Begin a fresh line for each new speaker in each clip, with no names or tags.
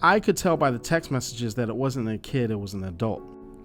I could tell by the text messages that it wasn't a kid, it was an adult.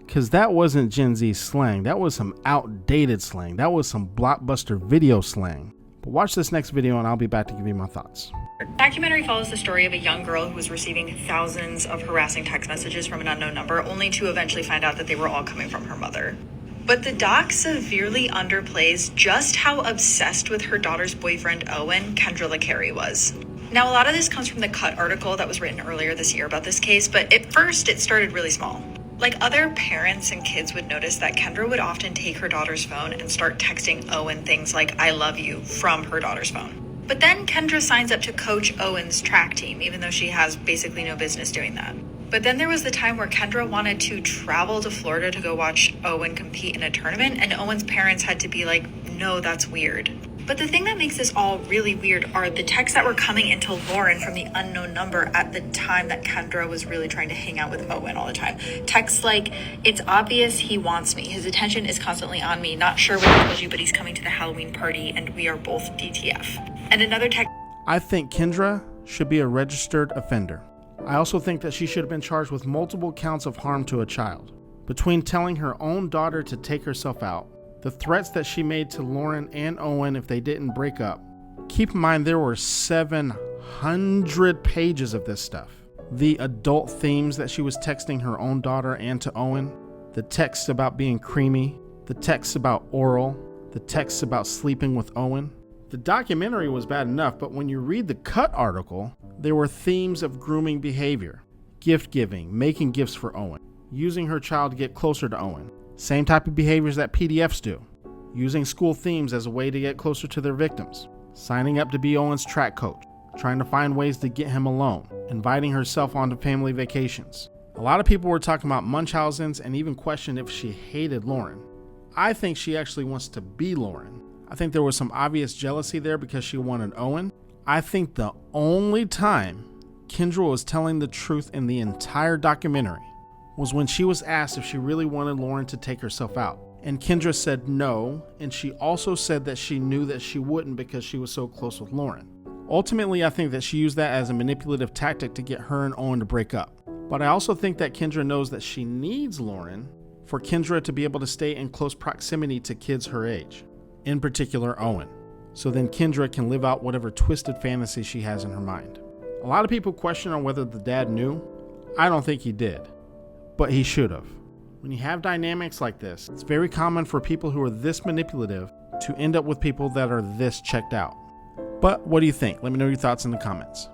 Because that wasn't Gen Z slang. That was some outdated slang. That was some Blockbuster Video slang. But watch this next video and I'll be back to give you my thoughts.
The documentary follows the story of a young girl who was receiving thousands of harassing text messages from an unknown number, only to eventually find out that they were all coming from her mother. But the doc severely underplays just how obsessed with her daughter's boyfriend, Owen, Kendra LeCarry was. Now, a lot of this comes from the Cut article that was written earlier this year about this case, but at first it started really small. Like other parents and kids would notice that Kendra would often take her daughter's phone and start texting Owen things like, "I love you," from her daughter's phone. But then Kendra signs up to coach Owen's track team, even though she has basically no business doing that. But then there was the time where Kendra wanted to travel to Florida to go watch Owen compete in a tournament, and Owen's parents had to be like, "No, that's weird." But the thing that makes this all really weird are the texts that were coming into Lauren from the unknown number at the time that Kendra was really trying to hang out with Owen all the time. Texts like, "It's obvious he wants me. His attention is constantly on me. Not sure what he told you, but he's coming to the Halloween party and we are both DTF." And another text.
I think Kendra should be a registered offender. I also think that she should have been charged with multiple counts of harm to a child. Between telling her own daughter to take herself out, the threats that she made to Lauren and Owen if they didn't break up. Keep in mind there were 700 pages of this stuff. The adult themes that she was texting her own daughter and to Owen, the texts about being creamy, the texts about oral, the texts about sleeping with Owen. The documentary was bad enough, but when you read the Cut article, there were themes of grooming behavior, gift giving, making gifts for Owen, using her child to get closer to Owen. Same type of behaviors that PDFs do. Using school themes as a way to get closer to their victims. Signing up to be Owen's track coach. Trying to find ways to get him alone. Inviting herself onto family vacations. A lot of people were talking about Munchausen's and even questioned if she hated Lauren. I think she actually wants to be Lauren. I think there was some obvious jealousy there because she wanted Owen. I think the only time Kendra was telling the truth in the entire documentary was when she was asked if she really wanted Lauren to take herself out. And Kendra said no, and she also said that she knew that she wouldn't because she was so close with Lauren. Ultimately, I think that she used that as a manipulative tactic to get her and Owen to break up. But I also think that Kendra knows that she needs Lauren for Kendra to be able to stay in close proximity to kids her age, in particular Owen. So then Kendra can live out whatever twisted fantasy she has in her mind. A lot of people question on whether the dad knew. I don't think he did. But he should have. When you have dynamics like this, it's very common for people who are this manipulative to end up with people that are this checked out. But what do you think? Let me know your thoughts in the comments.